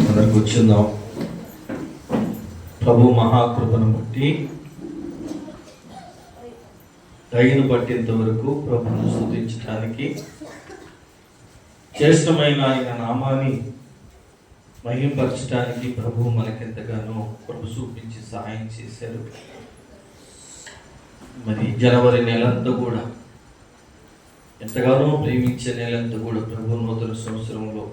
అందరు కూర్చుందాం. ప్రభు మహాకృపను బట్టి దయను పట్టేంత వరకు ప్రభును స్తుతించడానికి, శ్రేష్టమైన ఆయన నామాన్ని మహింపరచడానికి ప్రభు మనకెంతగానో ప్రభు చూపించి సహాయం చేశారు. మరి జనవరి నెలంతా కూడా ఎంతగానో ప్రేమించే నెలంతా కూడా ప్రభు నూతన సంవత్సరంలో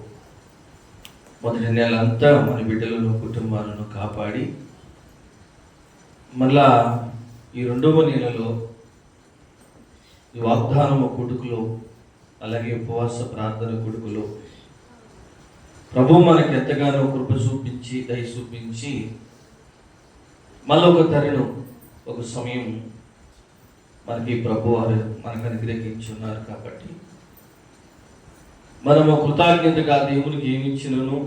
మొదటి నెల అంతా మన బిడ్డలను కుటుంబాలను కాపాడి మళ్ళా ఈ రెండవ నెలలో ఈ వాగ్దానము కొడుకులో అలాగే ఉపవాస ప్రార్థన కొడుకులో ప్రభు మనకి ఎంతగానో కృప చూపించి దయ చూపించి మళ్ళీ ఒక తరుణం ఒక సమయం మనకి ప్రభు వారు మనకు అనుగ్రహించి ఉన్నారు. కాబట్టి మనము కృతజ్ఞతగా దేవునికి ఏమిచ్చినను,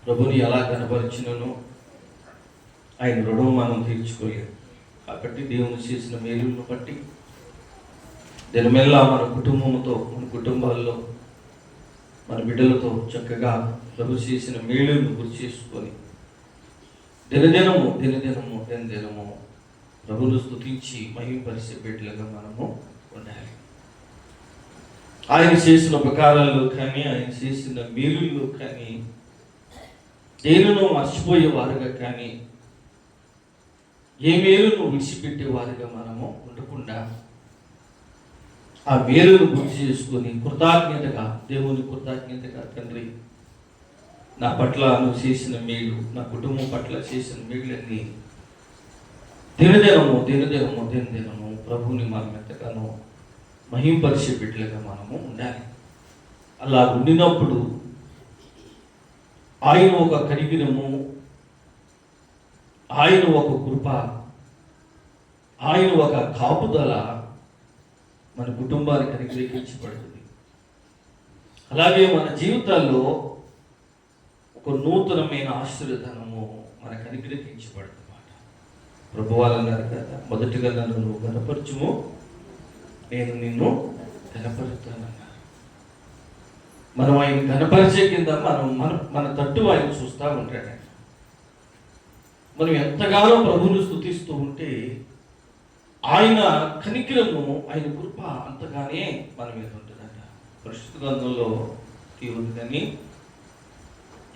ప్రభుని ఎలా కనపరిచినను ఆయన రుణం మనం తీర్చుకోలేదు. కాబట్టి దేవుని చేసిన మేలులను బట్టి దినమెల్లా మన కుటుంబంతో, మన కుటుంబాల్లో, మన బిడ్డలతో చక్కగా ప్రభు చేసిన మేలులను గుర్తు చేసుకొని దినదినము ప్రభును స్తుతించి మహిమపరిచే బిడ్డలుగా మనము ఉండాలి. ఆయన చేసిన ఉపకారాల్లో కానీ, ఆయన చేసిన మేలుల్లో కానీ దేనినో మర్చిపోయేవారుగా కానీ, ఏ మేలును విడిచిపెట్టేవారుగా మనము ఉండకుండా ఆ మేలును గుర్తు చేసుకొని కృతజ్ఞతగా దేవుని కృతజ్ఞతగా, తండ్రి నా పట్ల నువ్వు చేసిన మేలు, నా కుటుంబం పట్ల చేసిన మేలులన్నీ దినదినము ప్రభుని మనం ఎంతగానో మహింపరిచే బిడ్డలుగా మనము ఉండాలి. అలా ఉండినప్పుడు ఆయన ఒక కనికరము, ఆయన ఒక కృప, ఆయన ఒక కాపుదల మన కుటుంబానికి అనుగ్రహించబడుతుంది. అలాగే మన జీవితాల్లో ఒక నూతనమైన ఆశీర్వాదము మనకు అనుగ్రహించబడుతుంది. ప్రభువాలు అన్నారు కదా, మొదటిగా నన్ను నువ్వు గణపరచుము, నేను నిన్ను గణపరుస్తానన్నారు. మనం ఆయన గణపరిచే కింద మన తట్టు ఆయన చూస్తూ ఉంటాడు. మనం ఎంతగానో ప్రభువును స్తుతిస్తూ ఉంటే ఆయన కనికరము, ఆయన కృప అంతగానే మన మీద ఉంటుందంట. పరిశుద్ధ గ్రంథంలో దేవుడు కానీ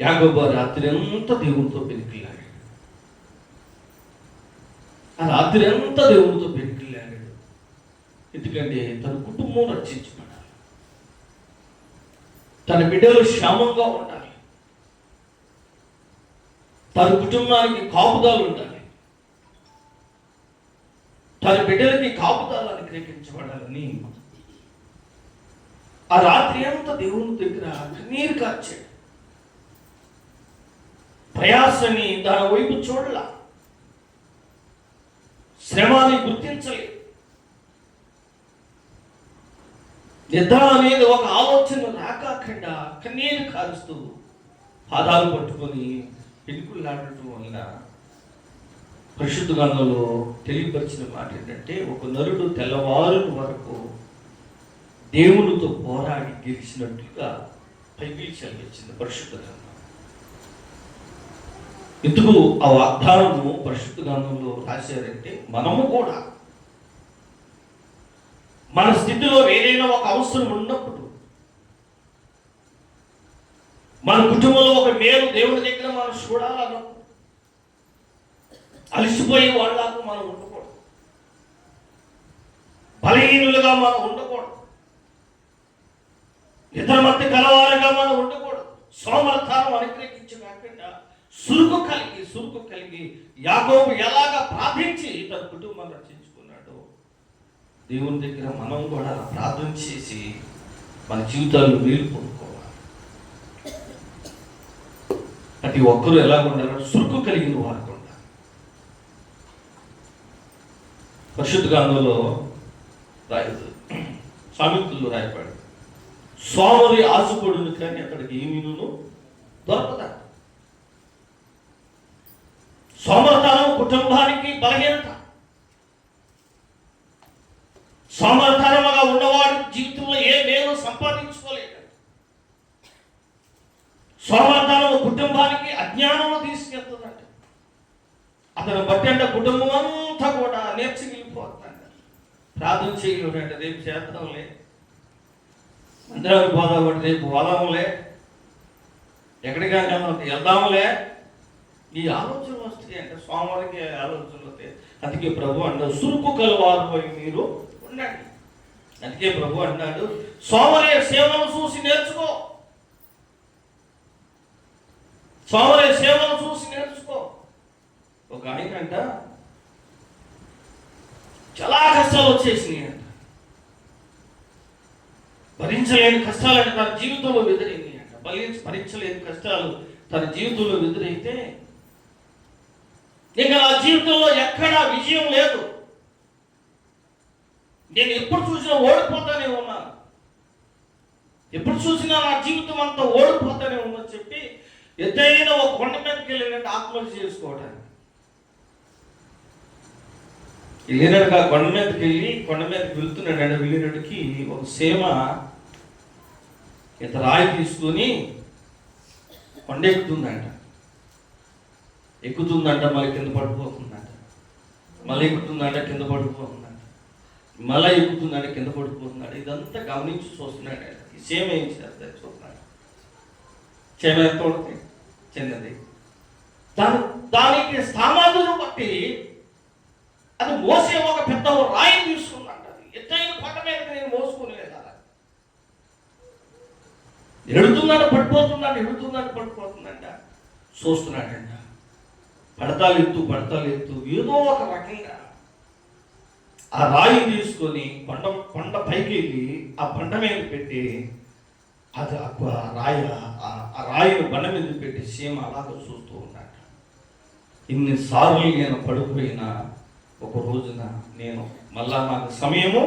యాకోబు రాత్రి అంతా దేవునితో పెరికిల్లాడు. ఆ రాత్రి అంతా దేవునితో పెరికిల్లాడు. ఎందుకంటే తన కుటుంబం రక్షించబడాలి, తన బిడ్డలు క్షేమంగా ఉండాలి, తన కుటుంబానికి కాపుదాలు ఉండాలి, తన బిడ్డలకి కాపుదాలు అనుగ్రహించబడాలని ఆ రాత్రి అంతా దేవుని దగ్గర కన్నీరు కార్చాడు. ప్రయాసని దాని వైపు చూడాల, శ్రమని గుర్తించలేదు. నిద్ర అనేది ఒక ఆలోచన రాకుండా కన్నీరు కారుస్తూ పాదాలు పట్టుకొని పెనుకులాడటం వలన పరిశుద్ధ గ్రంథంలో తెలియపరిచిన మాట ఏంటంటే, ఒక నరుడు తెల్లవారు వరకు దేవునితో పోరాడి గెలిచినట్లుగా బైబిల్ చదివించింది పరిశుద్ధ గ్రంథం. ఎందుకు ఆ వాగ్దానము పరిశుద్ధ గ్రంథంలో రాశారంటే, మనము కూడా మన స్థితిలో ఏదైనా ఒక అవసరం ఉన్నప్పుడు, మన కుటుంబంలో ఒక మేలు దేవుని దగ్గర మనం చూడాలన్నప్పుడు అలసిపోయే వాళ్ళకు మనం ఉండకూడదు, బలహీనులుగా మనం ఉండకూడదు, ఇతర మధ్య కలవాలుగా మనం ఉండకూడదు. సోమర్థానం అనుగ్రహించకుండా సురుకు కలిగి యాకోబు ఎలాగా ప్రార్థించి తన కుటుంబాన్ని రక్షించుకున్నాడో, దేవుని దగ్గర మనం కూడా ప్రార్థన చేసి మన జీవితాల్లో మేలు పొందుకోవాలి. ప్రతి ఒక్కరూ ఎలా ఉండాలంటే సురుకు కలిగిన వారు ఉండాలి. పరిశుద్ధ గ్రంథంలో సామెతల్లో రాయబడి, సోమరి ఆశపడును కానీ అక్కడికి ఏమీను దొరకదా. సోమర్థనం కుటుంబానికి బలహీనత. సోమర్థనం సోమరితనంగా ఉన్నవాడు జీవితంలో ఏ మేలు సంపాదించుకోలేడు. సోమరితనం కుటుంబానికి అజ్ఞానంలో తీసుకెళ్తుందంట. అతను బట్టి అంటే కుటుంబం అంతా కూడా నేర్చుకెళ్ళిపోతుందంట. ప్రార్థన చేయలేదంటే రేపు చేద్దాంలే, మందిరానికి పోదామంటే రేపు పోదాంలే, ఎక్కడికైనా వెళ్దాంలే, ఈ ఆలోచనలు వస్తాయి అంటే సోమవారికి ఆలోచనలు వస్తాయి. అందుకే ప్రభు అన్నాడు సురుకు కలవారు మీరు ఉండండి. అందుకే ప్రభు అన్నాడు సోమరే సేవను చూసి నేర్చుకో, సోమరే సేవను చూసి నేర్చుకో. ఒక ఆయనంట చాలా కష్టాలు వచ్చేసినాయి అంట, భరించలేని కష్టాలంటే తన జీవితంలో ఎదురైంది అంట. భరించలేని కష్టాలు తన జీవితంలో ఎదురైతే ఇంకా నా జీవితంలో ఎక్కడా విజయం లేదు, నేను ఎప్పుడు చూసినా ఓడిపోతానే ఉన్నాను, ఎప్పుడు చూసినా నా జీవితం అంతా ఓడిపోతానే ఉందని చెప్పి ఎత్తైన ఒక కొండ మీదకి వెళ్ళినట్టు ఆత్మహత్య చేసుకోవడానికి వెళ్ళినట్టుగా కొండ మీదకి వెళ్తున్నాడు. వెళ్ళినట్టుకి ఒక సీమ ఇంత రాయి తీసుకొని కొండ ఎక్కుతుందంట, మళ్ళీ కింద పడిపోతుందంట, మళ్ళీ ఎక్కుతుందంట, కింద పడిపోతుందంట, మళ్ళీ ఎక్కుతుందంట, కింద పడిపోతున్నాడు. ఇదంతా గమనించి చూస్తున్నాడు. ఈ సీమ ఏం చేస్తాడు చూస్తున్నాడు. సీమ ఎంత ఉంటుంది, చిన్నది, దానికి స్థానాలను బట్టి అది మోసే ఒక పెద్ద రాయి తీసుకుందంట. అది ఎత్తైన పట్ట మీద నేను మోసుకునేది కదా, ఎడుతుందంట పడిపోతుందంట చూస్తున్నాడంట. పడతాలు ఎత్తు ఏదో ఒక రకంగా ఆ రాయి తీసుకొని కొండ పైకి వెళ్ళి ఆ బండ మీద పెట్టి అది ఆ రాయిని బండ మీద పెట్టి సీమ అలాగ చూస్తూ ఉన్నాడు. ఇన్నిసార్లు నేను పడిపోయినా ఒక రోజున నేను మళ్ళా నాకు సమయము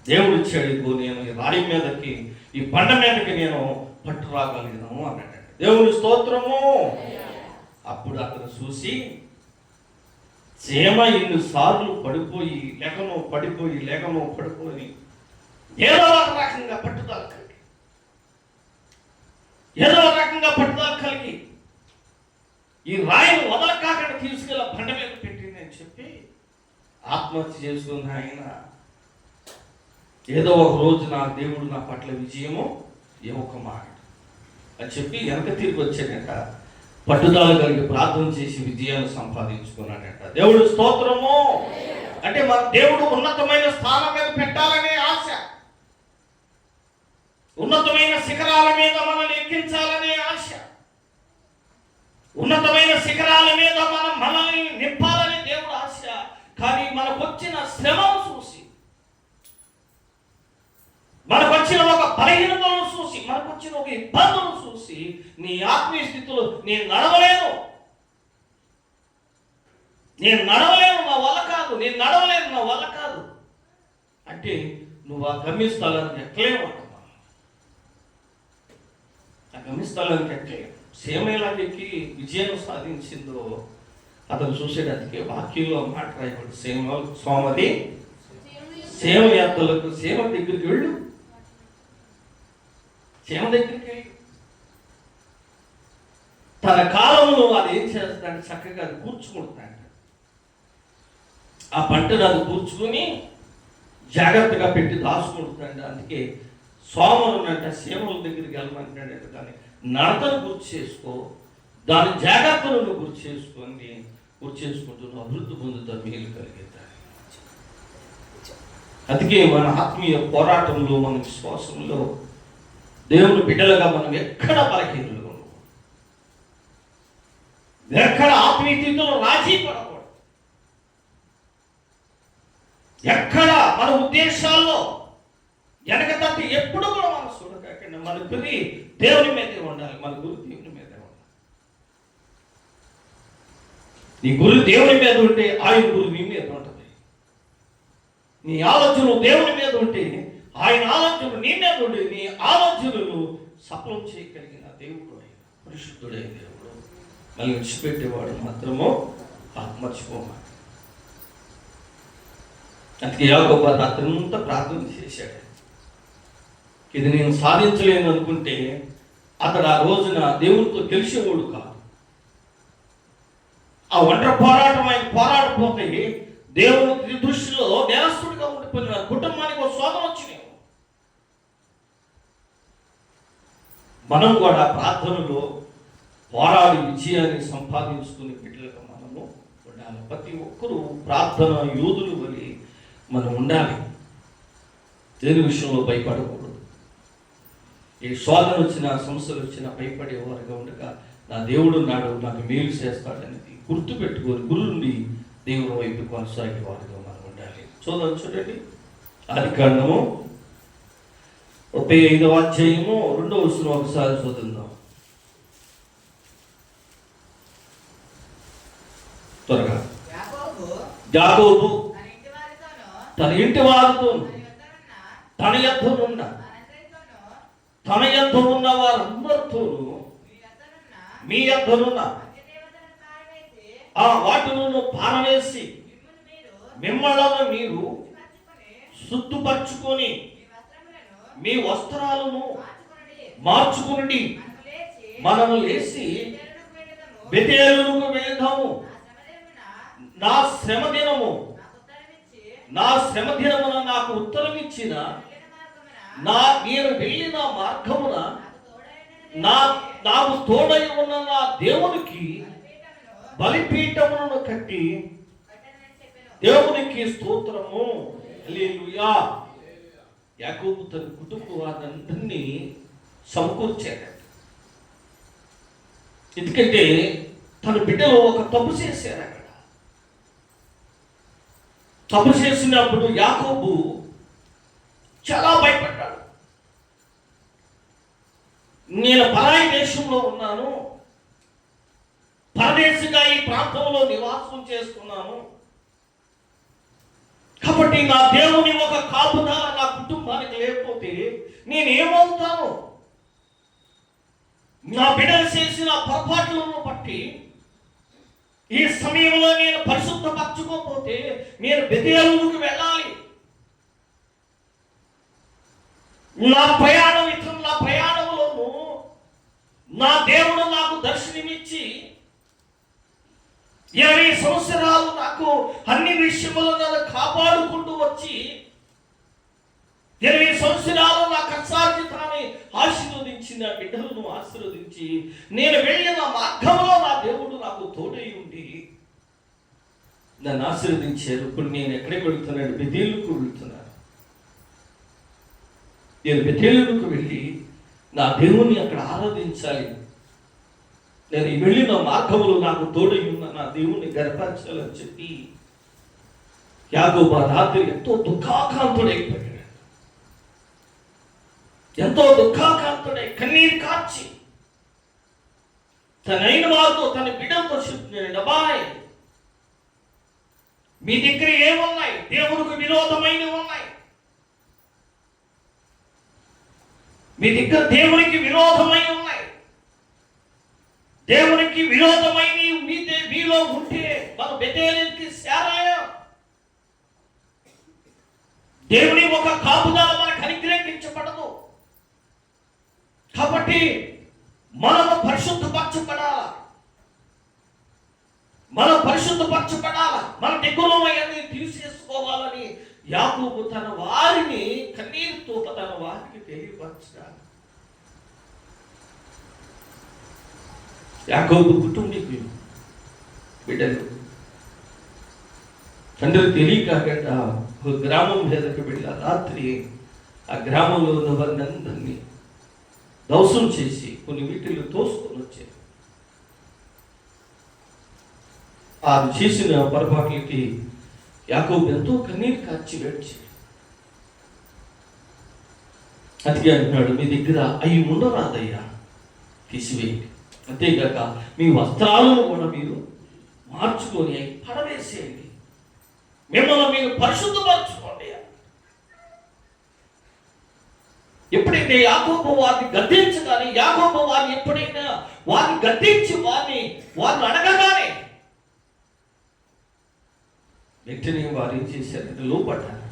దేవుడు ఇచ్చాడు, నేను ఈ రాయి మీదకి ఈ బండ మీదకి నేను పట్టు రాగలిగినాము అన్నాడు. దేవుని స్తోత్రము. అప్పుడు అతను చూసి సీమ ఇన్నిసార్లు పడిపోయి ఏదో ఒక రకంగా పట్టుదల కలిగి ఈ రాయిని వదలకాకుండా తీసుకెళ్ళి బండ మీద పెట్టింది అని చెప్పి ఆత్మహత్య చేసుకున్న ఆయన ఏదో ఒక రోజు నా దేవుడు నా పట్ల విజయము ఇవ్వకమాట అని చెప్పి వెనక తిరిగి వచ్చాడట. పట్టుదల కలిగి ప్రార్థన చేసి విజయాన్ని సంపాదించుకున్నాడట. దేవుడు స్తోత్రము. అంటే మన దేవుడు ఉన్నతమైన స్థానం మీద పెట్టాలనే ఆశ, ఉన్నతమైన శిఖరాల మీద మనల్ని ఎక్కించాలనే ఆశ, ఉన్నతమైన శిఖరాల మీద మనల్ని నింపాలనే దేవుడు ఆశ. కానీ మనకు వచ్చిన శ్రమను చూసి, మనకు వచ్చిన ఒక బలహీనతను చూసి, మనకు వచ్చిన ఒక ఇబ్బందులను చూసి నీ ఆత్మీయ స్థితిలో నేను నడవలేను, నా వల్ల కాదు అంటే నువ్వు ఆ గమ్యస్థలానికి ఎక్కలేమంటున్నావు. ఆ గమ్యస్థలానికి ఎక్కలేవు. సీమ ఎలాగ ఎక్కి విజయం సాధించిందో అతను చూసేటందుకే వాక్యంలో మాట రాయబడి సీమ యాత్రలకు సీమ దగ్గరికి వెళ్ళు, తన కాలంలో అది ఏం చేస్తాడు, చక్కగా అది కూర్చుకుంటాడు. ఆ పంటను అది కూర్చుకొని జాగ్రత్తగా పెట్టి దాచుకుంటాడు. అందుకే సోమరునంట సీమల దగ్గరికి వెళ్ళమంటాడు. కానీ నడతను గుర్తు చేసుకో, దాని జాగ్రత్తలను గుర్తు చేసుకుంటూ అభివృద్ధి పొందుతా, మేలు కలిగేదాన్ని. అందుకే మన ఆత్మీయ పోరాటంలో, మన విశ్వాసంలో దేవుని బిడ్డలుగా మనం ఎక్కడ బలహీనులుగా ఉన్నాం, ఎక్కడ ఆత్మీయతలో రాజీ పడకూడదు, ఎక్కడ మన ఉద్దేశాల్లో వెనక తట్టి ఎప్పుడు కూడా మనం చూడకండి. మన గురి దేవుని మీదే ఉండాలి, మన గురి దేవుని మీదే ఉండాలి. నీ గురి దేవుని మీద ఉంటే ఆయన గురి నీ మీద ఉంటుంది. నీ ఆలోచనలు దేవుని మీద ఉంటే ఆయన ఆలోచనలు నీ మీద ఉండి నీ ఆలోచనలు సఫలం చేయగలిగిన దేవుడు ఆయన, పరిశుద్ధుడైన దేవుడు. మళ్ళీ విడిచిపెట్టేవాడు మాత్రము మర్చిపోమా. అందుకే యాకోబు రాత్రంతా ప్రార్థన చేశాడు. ఇది నేను సాధించలేను అనుకుంటే అతడు ఆ రోజున దేవుడితో గెలిచేవాడు కాదు. ఆ ఒంటరి పోరాటం ఆయన పోరాడపోతే దేవుని దృష్టిలో నేరస్తుడిగా ఉండిపోయిన కుటుంబానికి ఒక శోధన వచ్చినాయి. మనం కూడా ప్రార్థనలో పోరాడి విజయాన్ని సంపాదించుకుని బిడ్డలుగా మనము ఉండాలి. ప్రతి ఒక్కరూ ప్రార్థన యోధులు వలి మనం ఉండాలి. దేని విషయంలో భయపడకూడదు. ఏ శోధన వచ్చినా సమస్యలు వచ్చినా భయపడేవారుగా ఉండగా నా దేవుడు నాడు నాకు మేలు చేస్తాడనేది గుర్తుపెట్టుకొని గురువుని దేవుని వైపు కొనసాగే వారిగా మనం ఉండాలి. చూడండి ఆదికాండము 35వ అధ్యాయము 2వ వచనం ఒకసారి చదువుదాం త్వరగా. యాకోబు తన ఇంటి వారితో తన యొద్ద ఉన్న వారందరితోనూ మీ యొద్దనున్న వాటిని పారవేసి మిమ్మల్ని మీరు శుద్ధపరచుకొని మీ వస్త్రాలను మార్చుకుని మనము లేచి బెతేలుకు వెళ్దాము. నా శ్రమ దినమున నాకు ఉత్తరం ఇచ్చిన నేను వెళ్ళిన మార్గమున నాకు తోడై ఉన్న నా దేవునికి బలిపీఠములను కట్టి దేవునికి స్తోత్రము. హల్లెలూయా. యాకోబు తన కుటుంబ వారందరినీ సమకూర్చాడు. ఎందుకంటే తన బిడ్డలు ఒక తప్పు చేశారు. అక్కడ తప్పు చేసినప్పుడు యాకోబు చాలా భయపడ్డాడు. నేను పరాయి దేశంలో ఉన్నాను, పరదేశిగా ఈ ప్రాంతంలో నివాసం చేస్తున్నాను, కాబట్టి నా దేవుని ఒక కాపుదల నా కుటుంబానికి లేకపోతే నేనేమవుతాను? నా బిడ్డలు చేసిన పొరపాట్లను బట్టి ఈ సమయంలో నేను పరిశుద్ధపరచుకోకపోతే నేను బెతేలుకు వెళ్ళాలి. నా ప్రయాణంలోనూ నా దేవుడు నాకు దర్శనమిచ్చి 20 సంవత్సరాలు నాకు అన్ని విషయములు నన్ను కాపాడుకుంటూ వచ్చి 20 సంవత్సరాలు నా కష్టార్జితాన్ని ఆశీర్వదించిన బిడ్డలను ఆశీర్వదించి నేను వెళ్ళిన మార్గంలో నా దేవుడు నాకు తోడై ఉండి నన్ను ఆశీర్వదించారు. ఇప్పుడు నేను ఎక్కడికి వెళ్తున్నాను? బెతేలుకు వెళ్తున్నాను. నేను బెతేలుకు వెళ్ళి నా దేవుణ్ణి అక్కడ ఆరాధించాలి. నేను వెళ్ళిన మార్గములు నాకు తోడై ఉన్న నా దేవుణ్ణి గర్పరచాలని చెప్పి యాకోబు రాత్రి ఎంతో దుఃఖాకాంతుడైపోయాడు. ఎంతో దుఃఖాకాంతుడై కన్నీరు కార్చి తనైన వారితో తన బిడ్డలతో చెప్తున్నాడు, అబ్బాయ్ మీ దగ్గర ఏమున్నాయి? దేవునికి విరోధమైనవి ఉన్నాయి. మీ దగ్గర దేవునికి విరోధమై ఉన్నాయి. దేవునికి విరోధమైన మీలో ఉంటే మన బెతేలుకి చేరాయా? దేవుని ఒక కాపుదల మనకు అనుగ్రహించబడదు. కాబట్టి మనము పరిశుద్ధపరచబడాల. మన దిగులమయ్యని తీసేసుకోవాలని యాకోబు తన వారిని కన్నీరుతో తన వారికి తెలియపరచాలి. యాకోబు కుటుంబీకులు బిడ్డలు తండ్రి తెలియక ఒక గ్రామం మీదకి వెళ్ళి రాత్రి ఆ గ్రామంలో ఉన్న వారిని అందరినీ దౌసం చేసి కొన్ని వీటిల్లో తోసుకొని వచ్చారు. ఆ చేసిన పొరపాట్లకి యాకోబు ఎంతో కన్నీరు కార్చి ఏడ్చాడు. అందుకే అంటున్నాడు, మీ దగ్గర అవి ఉండరాదయ్యా, తీసివేయండి. అంతేగాక మీ వస్త్రాలను కూడా మీరు మార్చుకొని అవి పడవేసేయండి. మిమ్మల్ని మీరు పరిశుద్ధపరచుకోండి. ఎప్పుడైతే యాకోబు వారిని గద్దించగానే, యాకోబు వారిని ఎప్పుడైనా వారిని గద్దించి వారిని అడగగానే వెంటనే వారు ఏం చేశారంటే లోపడ్డారు.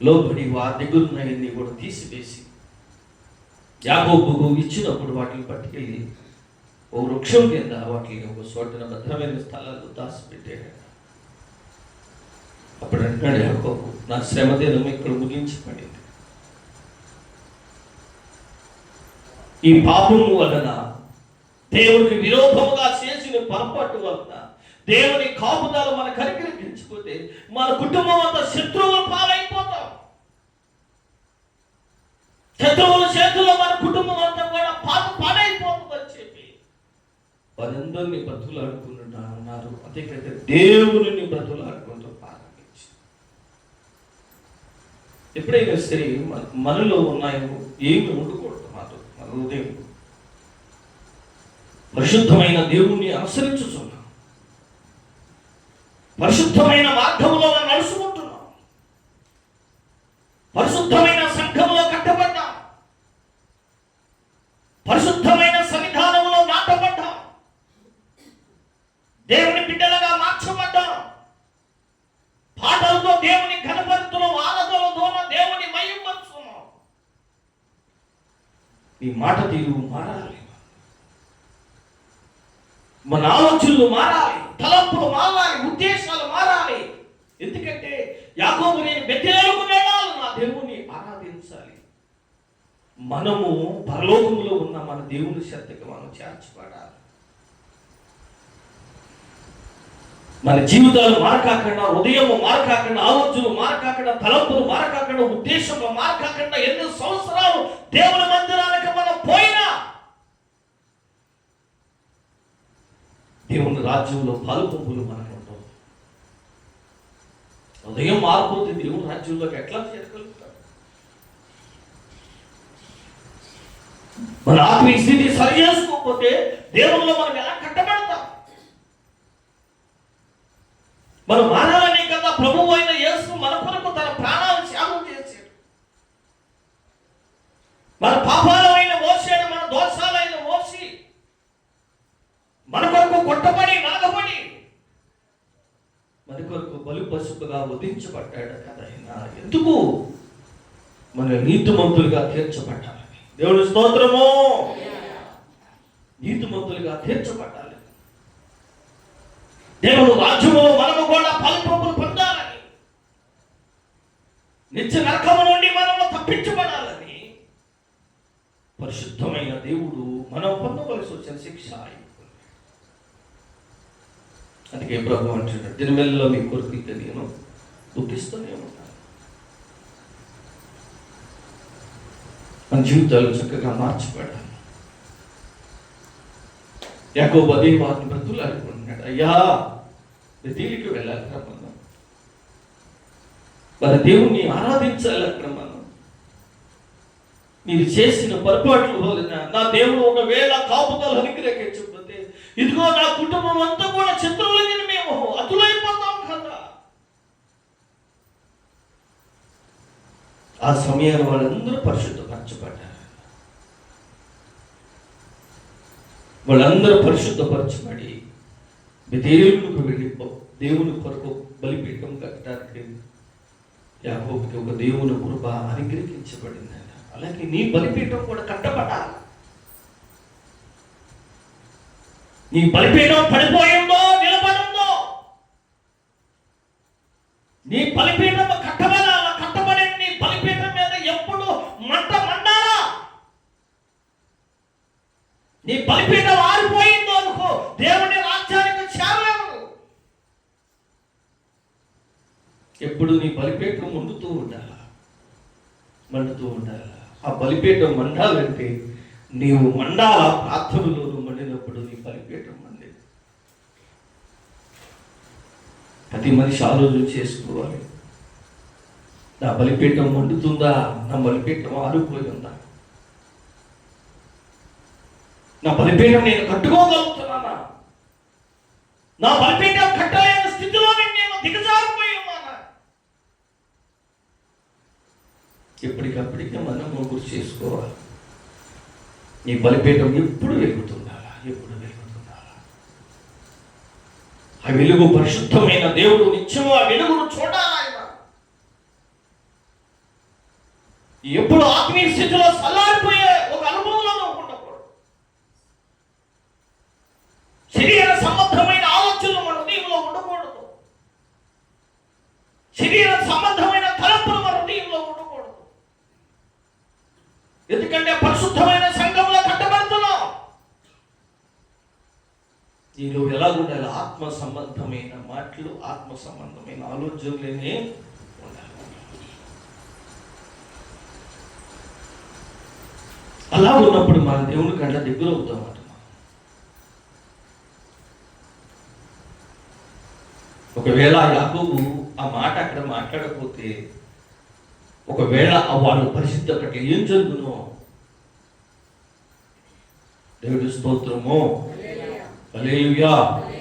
లోబడి వారి దగ్గర ఉన్నవన్నీ కూడా తీసివేసి యాకోబుకు ఇచ్చినప్పుడు వాటిని పట్టుకెళ్ళి ఓ వృక్షం కింద వాటిని ఒక చోటన భద్రమైన స్థలాల్లో దాచిపెట్టాడు. అప్పుడు అంటున్నాడు యాకోబు, నా శ్రమ దినం ఇక్కడ ముగించి పడింది. ఈ పాపము వలన, దేవునికి విరోధముగా చేసిన పొరపాటు వలన, దేవుని కాపుదల మన కనికరించకపోతే మన కుటుంబం అంతా శత్రువుల పాలైపోతాం. శత్రువుల చేతుల్లో మన కుటుంబం అంతా కూడా పాడైపోతుందని చెప్పి వారందరినీ బ్రతులాడుకుంటున్నారు. అదేకైతే దేవుని బ్రతులాడుకుంటూ ప్రారంభించి, ఎప్పుడైనా సరే మనలో ఉన్నాయో ఏమి ఉండకూడదు. మన హృదయం పరిశుద్ధమైన దేవుణ్ణి అనుసరించుతున్నాం, పరిశుద్ధమైన మార్గంలో నడుచుకుంటున్నాం, పరిశుద్ధమైన సంఘంలో కట్టబడ్డాం, పరిశుద్ధమైన సన్నిధానంలో నాటబడ్డాం, దేవుని బిడ్డలుగా మార్చబడ్డాం. పాటలతో దేవుని ఘనపరుతున్నాం, ఆరాధనలతో దేవుని మహిమపరుస్తున్నాం. ఈ మాట తీరు మారాలి, మన ఆలోచనలు మారాలి, తలంపులు మారాలి, ఉద్దేశాలు మారాలి. ఎందుకంటే యాకోబు నేను బెతేలుకు వెళ్ళాలి, నా దేవుని ఆరాధించాలి. మనము పరలోకములో ఉన్న మన దేవుని శ్రద్ధకి మనం చేర్చబడాలి. మన జీవితాలు మారకాకుండా, హృదయము మారకాకుండా, ఆలోచనలు మారకాకుండా, తలంపులు మారకాకుండా, ఉద్దేశంలో మారకాకుండా ఎన్నో సంవత్సరాలు దేవుని మందిరానికి మనం పోయినా దేవుని రాజ్యంలో పాలుపంపులు మనకు ఉండవు. ఉదయం మారిపోతే దేవుని రాజ్యంలోకి ఎట్లా చేరగలుగుతాం? మన ఆత్మీయ స్థితి సరి చేసుకోకపోతే దేవుల్లో మనం ఎలా కట్టబడతాం? మనం మారాలనే కదా ప్రభువు అయిన యేసు మన కొరకు తన ప్రాణాలు త్యాగం చేశాడు. మన పాపాలైన మోసాడు, మన దోషాలైన మోసి మన కొరకు కొట్టబడి నలగబడి మన కొరకు బలి పశువుగా వధించబడ్డాడు కదా. ఎందుకు? మన నీతిమంతులుగా తీర్చబడ్డాలని. దేవుని స్తోత్రము. నీతిమంతులుగా తీర్చబడ్డాలి. దేవుడు రాజ్యములో మనము కూడా పాలుపంపులు పొందాలని, నిత్య నరకము నుండి మనము తప్పించబడాలని పరిశుద్ధమైన దేవుడు మనం పొందవలసి వచ్చిన శిక్ష. అందుకే ప్రభు అంటున్నాడు, దినమెల్లలో మీ కొరకు నేను దుఃఖిస్తూనే ఉంటాను. మన జీవితాలు చక్కగా మార్చబడాలి. యాకోబు అదే వారిని బ్రతులాడుకుంటున్నాడు. అయ్యా, బెతేలుకి వెళ్ళాలి కదా, మనం మన దేవుణ్ణి ఆరాధించాలి. అక్కడ మనం మీరు చేసిన పొరపాట్లు వలన నా దేవుడు ఒకవేళ కాపుదలు అనుగ్రహించకపోతే ఇదిగో నా కుటుంబం అంతా కూడా శత్రువులకి మేము అతులైపోతాం కదా. ఆ సమయాన్ని వాళ్ళందరూ పరిశుద్ధపరచబడ్డారు. వాళ్ళందరూ పరిశుద్ధపరచబడి బెతేలుకు వెళ్ళి దేవుని కొరకు బలిపీఠం కట్టడానికి యాకోబుకి ఒక దేవుని కృప అనుగ్రహించబడింది. అలాగే నీ బలిపీఠం కూడా కట్టబడాలి. నీ బలిపీఠం పడిపోయిందో నిలబడిందో, నీ బలిపీఠం కట్టబడాల. కట్టబడి నీ బలిపీఠం మీద ఎప్పుడు మంట మండాలా. నీ బలిపీఠం ఆరిపోయిందో అనుకో, దేవుని రాజ్యానికి చేరలేవు. ఎప్పుడు నీ బలిపీఠం మండుతూ ఉండాలా, మండుతూ ఉండాలా. ఆ బలిపీఠం మండాలంటే నీవు మండాలా. ప్రార్థనలో మండినప్పుడు నీ బలిపీఠం మండి. ప్రతి మనిషి ఆలోచన చేసుకోవాలి, నా బలిపీఠం మండుతుందా, నా బలిపీఠం ఆరిపోయిందా, నా బలిపీఠం నేను కట్టుకోగలుగుతున్నానా, నా బలిపీఠం కట్టలేని స్థితిలో నేను దిగజారిపోయి ఉన్నానా. ఎప్పటికప్పటికే మనం గుర్తు చేసుకోవాలి. నీ బలిపీఠం ఎప్పుడు వెలుగుతుండాలా, ఎప్పుడు వెలుగుతుండాలా. ఆ వెలుగు పరిశుద్ధమైన దేవుడు నిత్యము ఆ వెలుగును చూడాలి. ఆయన ఎప్పుడు ఆత్మీయ స్థితిలో సల్లారిపోయే ఒక అనుభవంలో ఉండకూడదు. శరీర సంబంధమైన ఆలోచనలు మన హృదయంలో ఉండకూడదు. శరీర సంబంధమైన తలంపులు మన హృదయంలో ఉండకూడదు. ఎందుకంటే పరిశుద్ధమైన సంఘంలో కట్టబడుతున్నాం. నీలో ఎలా ఉండాలి? ఆత్మ సంబంధమైన మాటలు, ఆత్మ సంబంధమైన ఆలోచనలనే ఉండాలి. అలా ఉన్నప్పుడు మన దేవుని కంటే దగ్గర అవుతామట. ఒకవేళ యాకోబు ఆ మాట అక్కడ మాట్లాడకపోతే, ఒకవేళ వాళ్ళు పరిస్థితి అక్కడ ఏం జరుగునో. దేవుడి స్తోత్రము, హల్లెలూయా.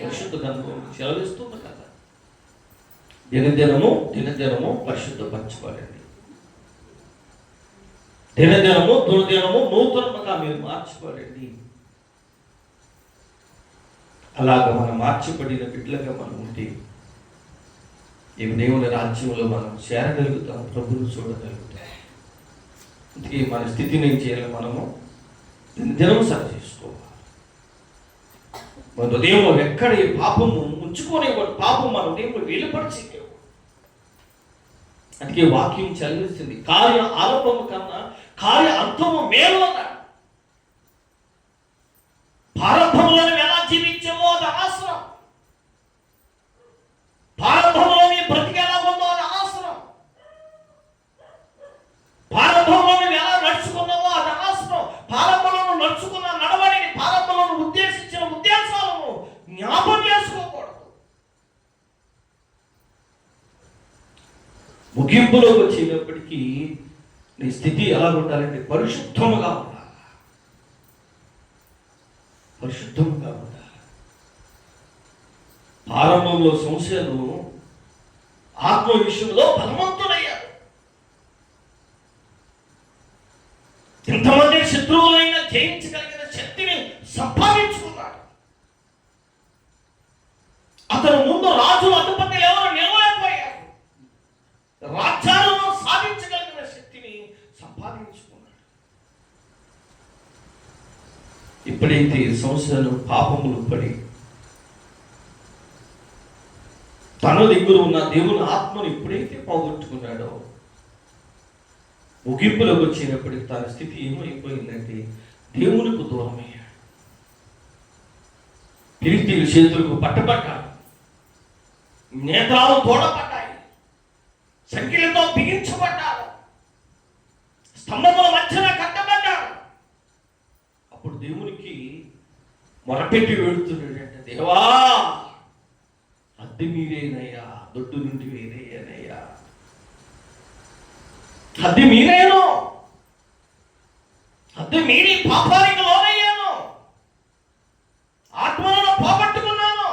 పరిశుద్ధ గ్రంథం సెలవిస్తుంది కదా, దినదినము పరిశుద్ధపరచబడండి, దినదినము నూతనముగా మీరు మార్చబడండి. అలాగ మనం మార్చబడిన బిడ్డలుగా మనం ఉంటే ఈ దేవుని రాజ్యంలో మనం చేరగలుగుతాం, ప్రభువును చూడగలుగుతాం. అందుకే మన స్థితిని ఏం చేయాలి? మనము దినదినము సరి చేసుకోవాలి. మన హృదయంలో ఎక్కడ ఈ పాపము ఉంచుకోనివ్వడు. పాపం మన హృదయంలో వెలుపరిచి. అందుకే వాక్యం చదివిస్తుంది, కార్య ఆరంభము కన్నా కార్య అంతము మేలు అన్నాడు. ప్రారంభంలోని ఎలా జీవించామో అది అనవసరం. ప్రారంభంలోని బ్రతికి ఎలా ఉందో అది అనవసరం. ప్రారంభంలో ఎలా నడుచుకున్నావో అది అనవసరం. ప్రారంభంలో నడుచుకున్న నడవడిని, ప్రారంభంలో ఉద్దేశించిన ఉద్దేశాలను జ్ఞాపకం చేసుకోకూడదు. ముగింపులోకి వచ్చేటప్పటికీ నీ స్థితి ఎలా ఉండాలంటే పరిశుద్ధముగా ఉండాలి. పరిశుద్ధంగా ఉండాలి. ఆరంభంలో సంశయాలు ఆత్మ విషయంలో బలవంతుడయ్యారు. ఎంతమంది శత్రువులైనా జయించగలిగిన శక్తిని సంపాదించుకున్నాడు. అతను ముందు రాజులు అధిపతులు ఎవరు నిలవలేకపోయారు. రాజ్యాలను సాధించగలిగిన శక్తిని సంపాదించుకున్నాడు. ఎప్పుడైతే సంవత్సరాలు పాపములు పడి తన దగ్గర ఉన్న దేవుని ఆత్మను ఎప్పుడైతే పోగొట్టుకున్నాడో, ముగింపులోకి వచ్చేటప్పటికి తన స్థితి ఏమైపోయిందంటే దేవునికి దూరమయ్యాడు. ఫిలిష్తీయుల చేతులకు పట్టబడ్డాడు. నేత్రాలు తోడపడ్డాయి. సంఖ్యలతో బిగించబడ్డాడు. స్తంభముల మధ్యన కట్టబడ్డాడు. అప్పుడు దేవునికి మొరపెట్టి వెళుతున్నాడంటే, దేవా అద్దె మీరేనయ్యా, దొడ్డు నుండి వేరేనయ్యా, అద్దె మీరేను, అద్దె మీరి పాపానికి లోనయ్యాను, ఆత్మలను పోగొట్టుకున్నాను.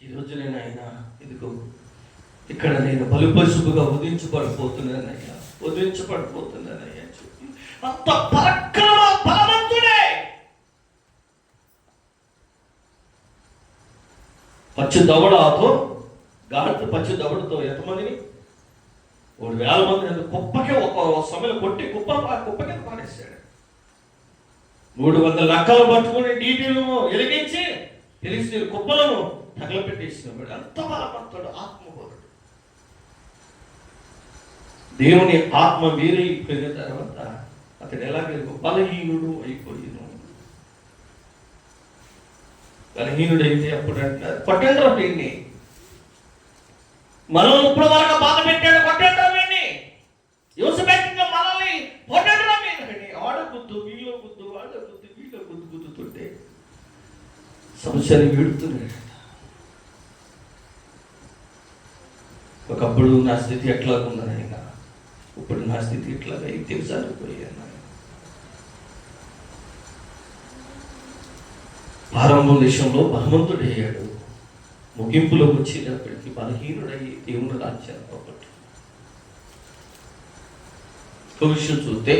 ఈరోజు నేను అయినా ఇదిగో ఇక్కడ నేను బలుపశువుగా వధించబడిపోతున్నానయ్యా చెప్పి అంత పరక్రమ బలవంతుడే. పచ్చి దవడతో పచ్చి దవడతో ఎంతమందిని 3,000 మందిని కుప్పకే ఒక సమయంలో కొట్టి కుప్ప కింద పాడేశాడు. 300 లక్కలు పట్టుకుని డీటీలు వెలిగించి తెలిసి కుప్పలను తగలపెట్టేసినాడు. అంత బలవంతుడు, ఆత్మబోధుడు. దేవుని ఆత్మ వేరైపోయిన తర్వాత అతడు ఎలాగ బలహీనుడు అయిపోయిను. బలహీనుడైతే అప్పుడు అంటారు, కొట్టండి వీడిని, మనల్ని ఇప్పుడు వరకు బాధ పెట్టాడు, కొట్టండి వీడిని, యోసేపు మనల్ని కొట్టండి వీడిని. ఆడ గుద్దు, వీళ్ళ గుద్దు, వాళ్ళ గుద్దు, వీళ్ళ గుద్దుతుంటే సంవత్సరం వీడుతున్నాడు. ఒకప్పుడు నా స్థితి ఎట్లా ఉందనైనా, ఇప్పుడు నా స్థితి ఇట్లాగా అయితే సరిపోయాను. ఆరంభం విషయంలో బలవంతుడయ్యాడు, ముగింపులోకి వచ్చేటప్పటికి బలహీనుడయ్యి దేవుని రాజ్యాన్ని పోగొట్టు. ఒక విషయం చూస్తే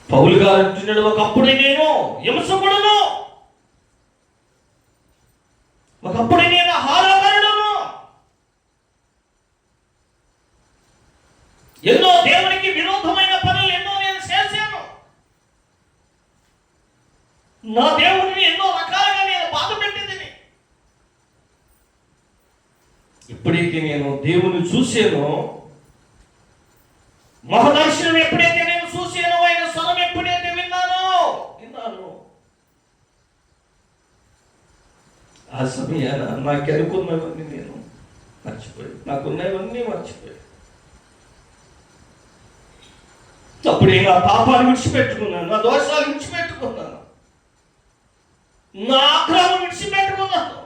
పౌలు గారు అంటున్నాడు, ఒకప్పుడు నేను హింసకుడును, ఎన్నో దేవునికి విరోధమైన పనులు ఎన్నో నేను చేశాను. నా దేవుడిని ఎన్నో రకాలుగా నేను బాధ పెట్టింది. ఎప్పుడైతే నేను దేవుని చూశానో, మహదర్శనం ఎప్పుడైతే నేను చూశానో, ఆయన స్వరం ఎప్పుడైతే విన్నాను, ఆ సమయాన నాకు అనుకున్నవన్నీ నేను మర్చిపోయాను. నాకున్నవన్నీ మర్చిపోయాను. అప్పుడే నా పాపాన్ని విడిచిపెట్టుకున్నాను, నా దోషాలు విడిచిపెట్టుకున్నాను, నా ఆగ్రహం విడిచిపెట్టుకున్నాను,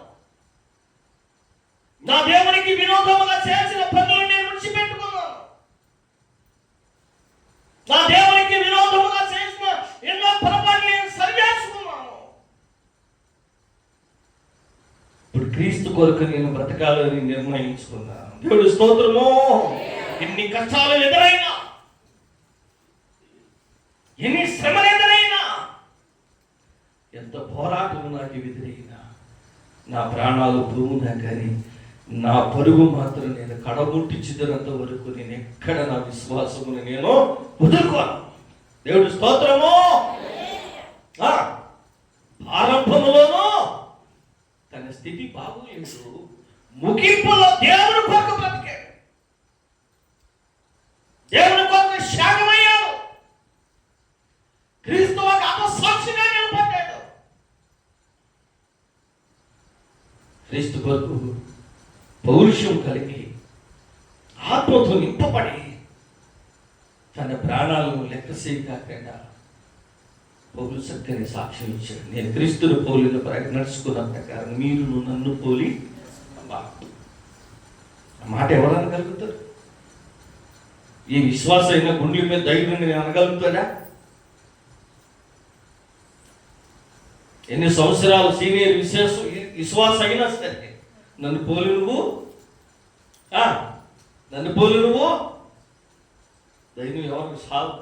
నా దేవునికి విరోధముగా చేసిన పనులు నేను విడిచిపెట్టుకున్నాను, నా దేవునికి విరోధముగా చేసిన ఎన్నో పొరపాట్లు నేను సరిచేసుకున్నాను. ఇప్పుడు క్రీస్తు కొరకు నేను బ్రతకాలని నిర్ణయించుకున్నాను. దేవుడి స్తోత్రము. ఎన్ని కష్టాలు ఎదురైనా, ఎన్ని శ్రమలు ఎదురైనా, ఎంత పోరాటం నాకు ఎదురైనా, నా ప్రాణాలు భూమునా కానీ నా పరుగు మాత్రం నేను కడముట్టించినంత వరకు నేను ఎక్కడ నా విశ్వాసమును నేను వదులుకోను. దేవుడి స్తోత్రము. ఆరంభంలోనూ తన స్థితి బాగోలేదు, ముగింపులో దేవుని కొరకు బ్రతికాడు, దేవుని కొరకు త్యాగమయ్యాడు, క్రీస్తు ఒక అపసాక్షిగా నిలబడ్డాడు. క్రీస్తు కొరకు పౌరుషం కలిగి ఆత్మతో నింపబడి తన ప్రాణాలను లెక్కసే కాకుండా పౌలు చక్కని సాక్ష్యం ఇచ్చాడు. నేను క్రీస్తుని పోలిన నడుచుకున్న ప్రకారం మీరు నన్ను పోలి. మాట ఎవరన్నా కలుగుతారు? ఈ విశ్వాసం అయినా గుండెల మీద ధైర్యం నేను అనగలుగుతాడా? ఎన్ని సంవత్సరాలు సీనియర్ విశ్వాసం అయినా సరే నన్ను పోలి నువ్వు ధైర్యం ఎవరికి సాగు.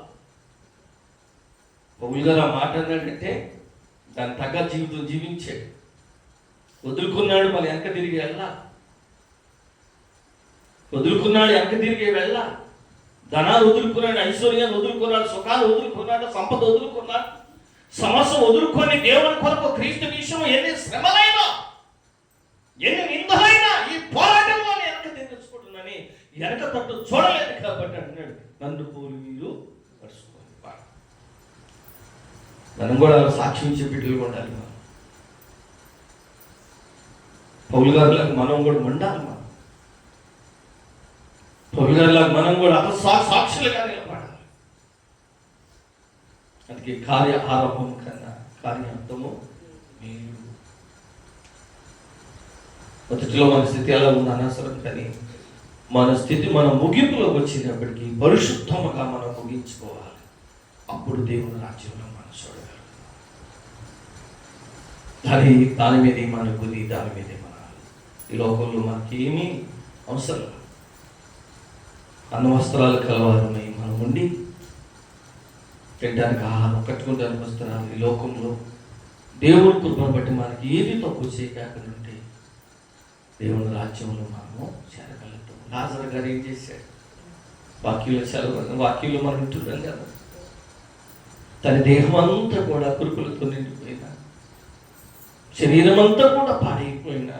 పౌలు గారు ఆ మాట అన్నాడంటే దాని తగ్గ జీవితం జీవించాడు. వదులుకున్నాడు, మళ్ళీ వెనక తిరిగి వెళ్ళా. వదులుకున్నాడు, వెనక తిరిగి వెళ్ళా. ధనాలు వదులుకున్నాడు, ఐశ్వర్యాన్ని వదులుకున్నాడు, సుఖాలు వదులుకున్నాడు, సంపద వదులుకున్నాడు, సమస్య వదులుకొని దేవుని కొరకు క్రీస్తు విషయం ఎన్ని శ్రమలైనా, ఎన్ని నిందలైనా ఈ పోరాటంలో వెనక తెచ్చుకుంటున్నానని వెనక తట్టు చూడలేదు కాబట్టి అంటున్నాడు, నన్ను పోలి మీరు నడుచుకోండి. మనం కూడా సాక్ష్యం ఇచ్చే బిడ్డలు ఉండాలి. పౌలు గారిలాగా మనం కూడా ఉండాలి. పౌలు గారిలాగా మనం కూడా సాక్షులుగా నిలబడాలి. అందుకే కార్య ఆరంభం కన్నా కార్యాంతము మీరు. మొదటిలో మన స్థితి ఎలా ఉంది అనవసరం, కానీ మన స్థితి మన ముగింపులోకి వచ్చినప్పటికీ పరిశుద్ధముగా మనం ముగించుకోవాలి. అప్పుడు దేవుని రాజ్యంలో మనం చూడగలం. దాని మీదే మన గురి, దాని మీదే మన ఈ లోకంలో మనకి ఏమీ అవసరం. అన్న వస్త్రాలు కలవారున్నాయి, మనం ఉండి తినడానికి ఆహారం, కట్టుకోవడానికి వస్త్రాలు. ఈ లోకంలో దేవుని కృపను బట్టి మనకి ఏది తక్కువ చేయకుండా ఉంటే దేవుని రాజ్యంలో మనము చేరగలుగుతాం. లాజరు గారు ఏం చేశాడు? వాక్యంలో మనం వింటున్నాం కదా, తన దేహం అంతా కూడా కురుకులతో నిండిపోయినా, శరీరం అంతా కూడా పాడైపోయినా,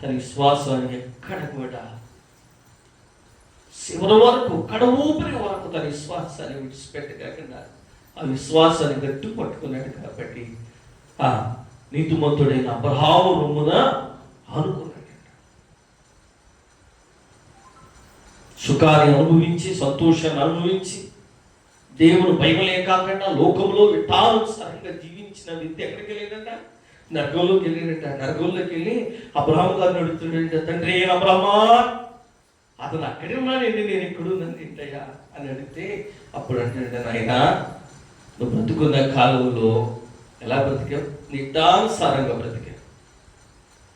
తన విశ్వాసాన్ని ఎక్కడ కూడా చివరి వరకు, కడ ఊపిరి వరకు తన విశ్వాసాన్ని విడిచిపెట్టకుండా ఆ విశ్వాసాన్ని గట్టి పట్టుకున్నాడు. కాబట్టి ఆ నీతిమంతుడైన అబ్రహాము రొమ్మున అనుకున్నాడు. సుఖాన్ని అనుభవించి, సంతోషాన్ని అనుభవించి, దేవుని భయమలే కాకుండా లోకంలో విటానుసారంగా జీవించిన వ్యక్తి ఎక్కడికి వెళ్ళాడంట? నరకంలోకి వెళ్ళాడంట. నరకంలోకి వెళ్ళి అబ్రహాము గారిని అడుగుతున్నాడంట, తండ్రి అబ్రహమా, అతను అక్కడే ఉన్నాడండి, నేను ఎక్కడున్నాను ఏంటయ్యా అని అడిగితే అప్పుడు అంటే, నాయనా నువ్వు బ్రతుకున్న కాలంలో ఎలా బ్రతికావు? నీ ఇష్టానుసారంగా బ్రతికావు,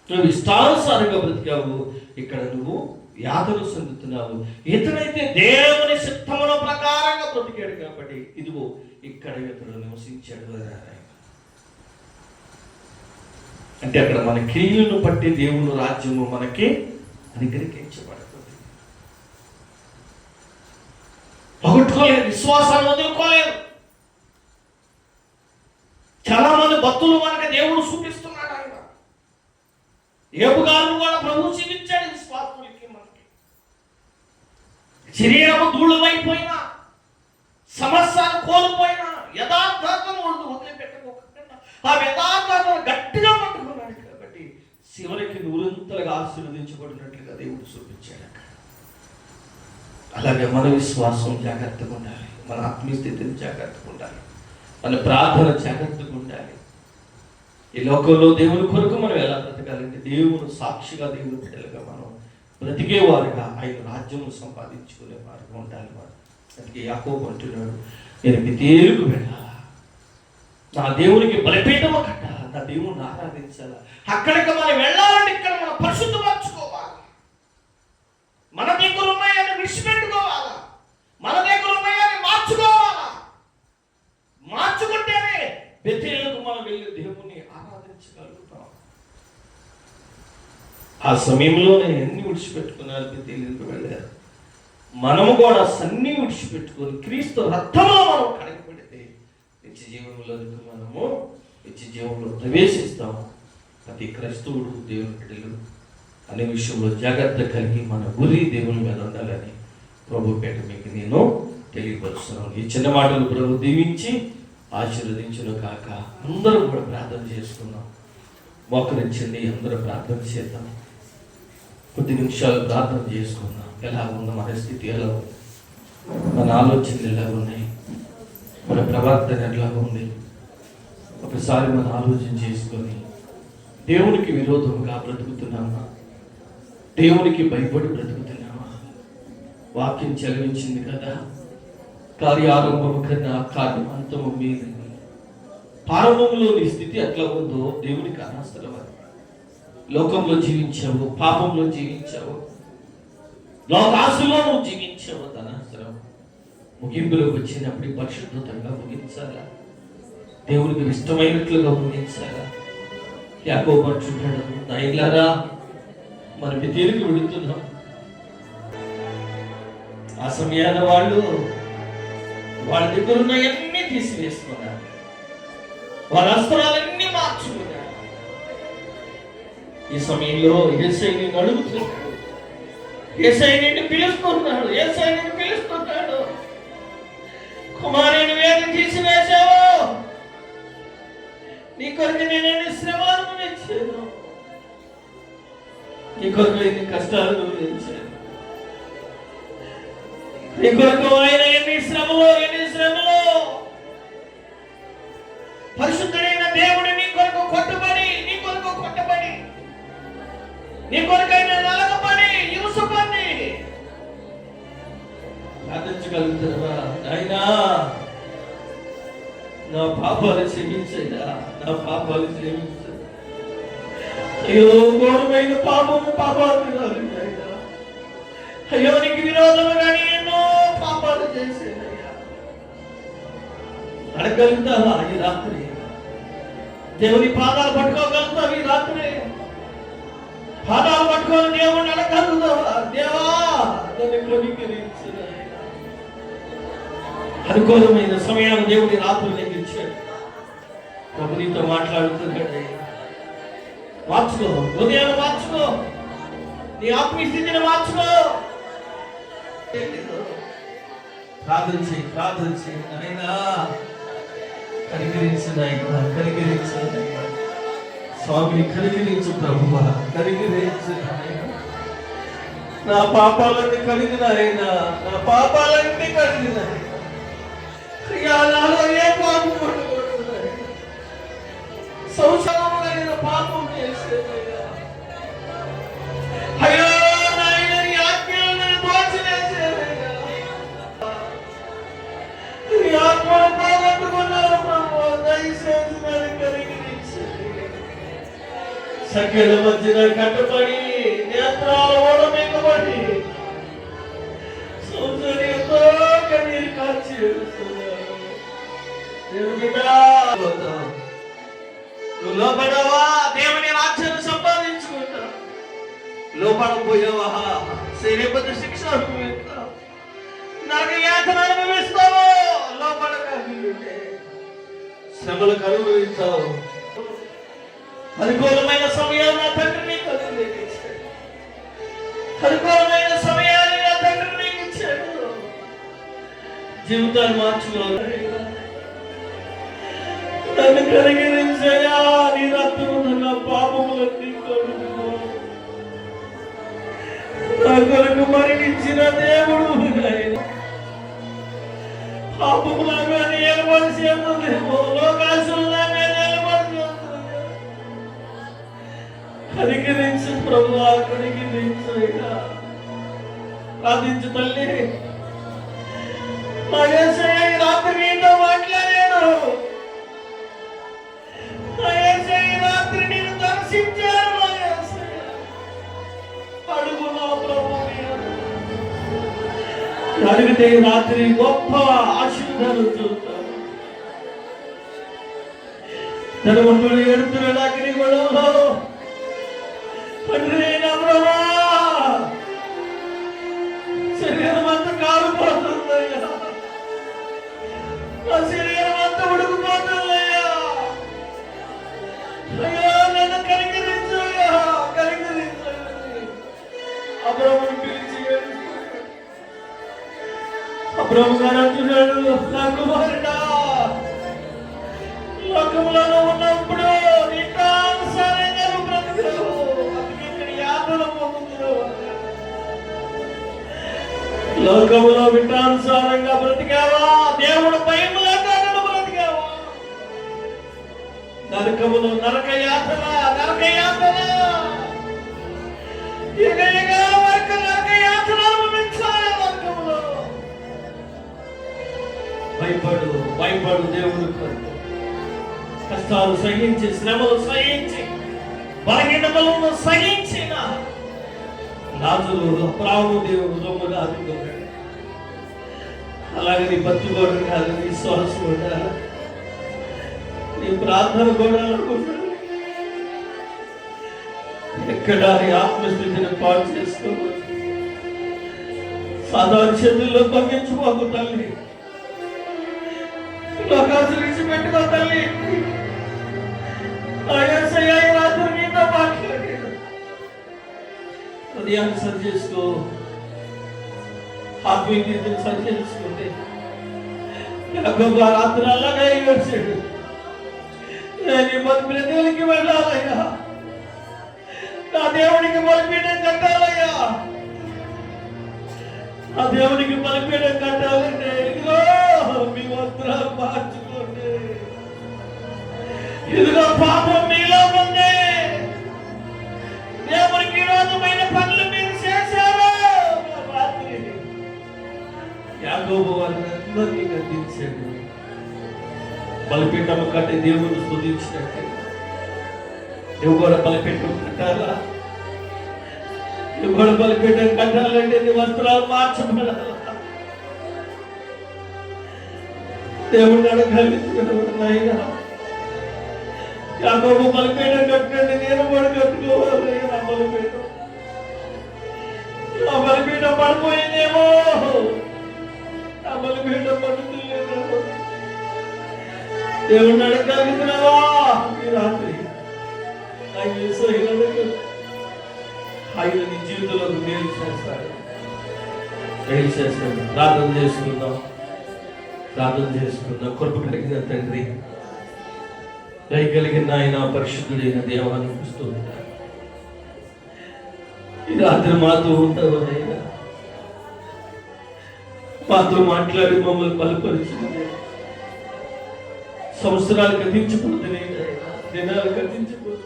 నువ్వు ఇష్టానుసారంగా బ్రతికావు. ఇక్కడ నువ్వు యాతను చెందుతున్నావు. ఇతనైతే దేవుని చిత్తముల ప్రకారంగా బ్రతికాడు కాబట్టి ఇదిగో ఇక్కడ ఇతడు నివసించాడు. అంటే అక్కడ మన క్రియలను బట్టి దేవుని రాజ్యము మనకి అనుగ్రహించబడుతుంది. పోగొట్టుకోలేదు, విశ్వాసాన్ని వదులుకోలేదు. చాలా మంది భక్తులు మనకి దేవుడు చూపిస్తున్నాడు. ఆయన ఏబు గారు కూడా ప్రభు చూపించాడు విశ్వాసులకి. మనకి శరీరము ధూళమైపోయినా, సమస్యలు కోల్పోయినా యథార్థతను వదిలిపెట్టుకోకుండా ఆ యథార్థతను గట్టిగా పట్టుకున్నాడు. కాబట్టి చివరికి నూరంతలుగా ఆశీర్వదించబడినట్లుగా దేవుడు చూపించాడు. అలాగే మన విశ్వాసం జాగ్రత్తగా ఉండాలి, మన ఆత్మీయ స్థితిని జాగ్రత్తగా ఉండాలి, మన ప్రార్థన జాగ్రత్తగా ఉండాలి. ఈ లోకంలో దేవుని కొరకు మనం ఎలా బ్రతకాలంటే దేవుడు సాక్షిగా, దేవుని బిడ్డలుగా మనం బ్రతికేవారుగా ఆయన రాజ్యము సంపాదించుకునే వారుగా ఉండాలి. వారు అందుకే యాకోబు అంటున్నాడు, నేను బెతేలుకు వెళ్ళాలా, నా దేవునికి బలిపీఠము కట్టాలా, నా దేవుని ఆరాధించాలా. అక్కడికి మనం వెళ్ళాలంటే ఇక్కడ మనం పరిశుద్ధపరచుకోవాలి. మన దగ్గర ఉన్నాయని విడిచిపెట్టుకోవాలా, మన దగ్గర ఉన్నాయని మార్చుకోవాలా. మార్చుకుంటేనే బెతేలుకు మనం వెళ్ళి దేవుని ఆరాధించగలుగుతాం. ఆ సమయంలోనే అన్ని విడిచిపెట్టుకున్నారు, బెతేలుకు వెళ్ళారు. మనము కూడా అన్ని విడిచిపెట్టుకొని క్రీస్తు రక్తంలో మనం కడగబడితే నిత్య జీవంలోకి మనము నిత్య జీవంలో ప్రవేశిస్తాం. ప్రతి క్రైస్తవుడు దేవుని బిడ్డలు అనే విషయంలో జాగ్రత్త కలిగి మన గురి దేవుని మీద ఉండాలని ప్రభు పేట మీకు నేను తెలియపరుస్తున్నాను. ఈ చిన్న మాటలు ప్రభు దీవించి ఆశీర్వదించును కాక. అందరూ కూడా ప్రార్థన చేసుకున్నాం. మోకరించండి, అందరూ ప్రార్థన చేద్దాం. కొద్ది నిమిషాలు ప్రార్థన చేసుకుందాం. ఎలా ఉందో మన స్థితి, ఎలా ఉంది, మన ఆలోచనలు ఎలా ఉన్నాయి, మన ప్రవర్తన ఎలా ఉంది, ఒకసారి మనం ఆలోచన చేసుకొని దేవునికి విరోధంగా బ్రతుకుతున్నామా, దేవునికి భయపడి బ్రతుకుతున్నామా? వాక్యం చదివించింది కదా, కార్యారంభము కన్నా కార్యం అంతము మీదని. ప్రారంభంలో నీ స్థితి ఎట్లా ఉందో దేవునికి అనవసరం. లోకంలో జీవించావు, పాపంలో జీవించావు, లోకాసులో నువ్వు జీవించావు, అనవసరం. ముగింపులోకి వచ్చినప్పుడు పరిశుద్ధంగా ముగించాలా, దేవునికి ఇష్టమైనట్లుగా ముగించాలా. యాకోబు అంటున్నాడు, నాయనలారా మన బెతేలుకు వెళుతున్నాం. ఆ సమయాన వాళ్ళ దగ్గర ఉన్నవన్నీ తీసివేసుకున్నారు, వాళ్ళ అస్త్రాలన్నీ మార్చుకున్నారు. ఈ సమయంలో యేసయ్య నిన్ను అడుగుతున్నాడు, యేసయ్య నిన్ను పిలుస్తున్నాడు, యేసయ్య నిన్ను పిలుస్తున్నాడు. కుమారుని వేద తీసివేశావు, నీ కొరకు నేను శ్రమను ఇచ్చాను, నీ కొరకు ఎన్ని కష్టాలు ఇచ్చాను, నీ కొరకు ఆయన ఎన్ని శ్రమలో పరిశుద్ధుడైన దేవుడు నీ కొరకు కొట్టుబడి, నీ కొరకైనా నలగబడి, హింసపడి ప్రార్థించగలుగుతావా? నాయనా నా పాపాలు క్షమించయ్యా, నా పాపాలు క్షమించు. అయ్యో ఘోరమైన పాపాలు అయ్యో నీకు విరోధముగా ఎన్నో పాపాలు చేసేదయ్యా. అడగలుగుతావా ఈ రాత్రి? దేవుని పాదాలు పట్టుకోగలుగుతావు ఈ రాత్రి? పాదాలు పట్టుకొని దేవుని అడగలుగుతావా? దేవా నన్ను కృపీకరించు. అనుకూలమైన సమయాన్ని దేవుడి రాత్రులు నీకు ఇచ్చాడు. ప్రభు నీతో మాట్లాడుతున్నాడు. మార్చుకో, హృదయాన్ని మార్చుకో, నీ ఆత్మీయ స్థితిని మార్చుకో. ప్రార్థన చేయి నాయనా, కనికరించు నాయనా, కనికరించు స్వామిని, కనికరించు ప్రభువా, కనికరించు నాయనా. నా పాపాలన్నీ కడిగినాయనా, నా పాపాలన్నీ కడిగినాయి. నాలో ఏ పాపం పట్టుకుంటున్నాయి? సంవత్సరంలో నేను పాపం చేసేదయ్యా. అయ్యో నాయన, నీ ఆజ్ఞలు నేను దోచివేసేదయ్యా. నీ ఆత్మను పోగొట్టుకున్నాను ప్రభు, దయచేసి నన్ను కనికరించండి. సఖ్యల మధ్యన కట్టుబడి, నేత్రాలు ఓడమింగబడి సౌందర్యంతో కన్నీరు కాచి నువ్వు లోపడవా, దేవుని రాజ్యాన్ని సంపాదించుకుంటా. లోపడపోయావా, శరీరపతి శిక్ష అనుభవిస్తావు. నరక యాతన అనుభవిస్తావు, లోపడక శ్రమలకు అనుభవిస్తావు. అనుకూలమైన సమయాలు నా తండ్రి నీకు అనుగ్రహించాడు. అనుకూలమైన సమయాన్ని నా తండ్రి నీకు ఇచ్చాడు. జీవితాలు మార్చుకోవాలి. నన్ను కలిగించయా, నీ రక్తము నా పాపములన్నీ కడుగు. నా కొరకు మరణించిన దేవుడు పాపములాగా నిలబడిసి ఎందులేమో, లోకాశులాగా నిలబడి కనికరించు ప్రభువా, కనికరించయ్యా. ప్రార్థించు తల్లి. మా యేసయ్య ఈ రాత్రి నీతో మాట్లాడాను. మా యేసయ్య ఈ రాత్రి నేను దర్శించాను. మా యేసయ్య అడుగు నా ప్రభువు. అడిగితే ఈ రాత్రి గొప్ప ఆశీర్వాదాలు చూస్తాను. ధనవంతుడు ఎడుతున్నాడు అగ్ని గొడవలో. తండ్రి నా ప్రభువా, శరీరం అంతా కాలిపోతుందయ్యా, నా శరీరం అంతా ఉడుకుపోతుందయ్యా. అయ్యా నన్ను కనికరించయ్యా, కనికరించండి. అబ్రాహామును పిలిచి అబ్రాహాము గారు అంటున్నాడు, నా కుమారుడా, లోకములో ఉన్నప్పుడు నిటానుసారంగా నువ్వు బ్రతికావు, అందుకే ఇక్కడ యాతన పొందుతున్నావు. లోకములో విటానుసారంగా బ్రతికావా, దేవుడు భయం లేకుండా బ్రతికావా. నరకములో నరక యాతన, నరక యాతన, యుగ యుగాల వరకు నరక యాతన అనుభవించాలి. నరకములో భయపడు, భయపడు. దేవుడు కష్టాలు సహించి, శ్రమలు సహించి, బలహీనతలను సహించిన రాజులు అబ్రాహాము దేవుడు దొంగగా ఆదుకున్నాడు. అలాగే నీ భక్తి కూడా కాదు, నీ శ్వాస కూడా, నీ ప్రార్థన కూడా అనుకుంటాడు. ఎక్కడ నీ ఆత్మస్థితిని పాటు చేసుకోవాలి. సాధారణ చేతుల్లో పంపించుకోకు తల్లి, లోకాసులు విడిచిపెట్టుకో తల్లి. రాత్రి నీతో మాట్లాడాడు. హృదయాన్ని సరి చేసుకో, ఆత్మీయతను సరి చేసుకుంటే రాత్రి అలాగే వచ్చాడు. నేను మలిపిన దేవునికి వెళ్ళాలయ్యా, నా దేవునికి బలిపీఠం కట్టాలయ్యా, నా దేవునికి బలిపీఠం కట్టాలంటే ఇదిగో మీ వస్త్రాలు మార్చుకోండి. ఇదిగో పాపం మీలో ఉంది, దేవునికి విరోధమైన పనులు మీరు చేశారు. రాత్రి యాకోబు వారిని అందరినీ గద్దించాడు. బలిపీఠం కట్టి దేవుని స్తుతించినట్టు నువ్వు కూడా బలిపీఠం కట్టాలా? నువ్వు కూడా బలిపీఠం కట్టాలంటే నీ వస్త్రాలు మార్చబడాలా? దేవుడు అడగలుగుతున్నాడు. యాకోబు బలిపీఠం కట్టండి, నేను కూడా కట్టుకోవాలి. నా బలిపీఠం, నా బలిపీఠం పడిపోయిందేమో, నా బలిపీఠం పడుతుందేమో. దేవుడిని అడగలుగుతున్నావా? ఈ రాత్రి ఆయన నీ జీవితంలో మేలు చేస్తాడు, మేలు చేస్తాడు. ప్రార్థన చేసుకుందాం, ప్రార్థన చేసుకుందాం. కృప కలిగిన తండ్రి, దయ కలిగిన ఆయన, పరిశుద్ధుడైన దేవాన్ని చూస్తూ ఉంటాను. ఈ రాత్రి మాతో ఉంటావు అయినా, మాతో మాట్లాడి మమ్మల్ని బలపరిచింది. సంవత్సరాలు గతించిపోతున్నాయి, దినాలు గతించిపోతున్నాయి,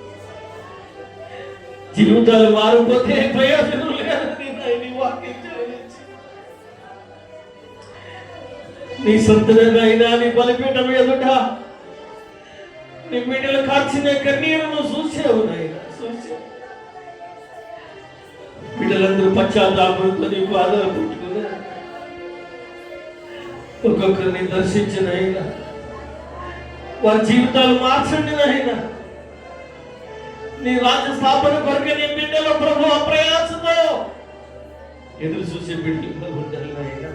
జీవితాలు మారిపోతే ప్రయోజనం లేదని నీ వాక్యం చదివించి, నీ సొంతంగా అయినా నీ బలిపీఠం ఎదుట నీ బిడ్డలు కాచిన కన్నీరును చూసావు నాయన, చూసావు. బిడ్డలందరూ పశ్చాత్తాపంతో నీ పాదాలు పుట్టుకున్నా, ఒక్కొక్కరిని దర్శించిన అయినా వారి జీవితాలు మార్చండి నాయన. నీ రాజ్య స్థాపన కొరకు నీ బిడ్డల ప్రభు ప్రయాసతో ఎదురు చూసే బిడ్డలు ఉండాలి నాయన.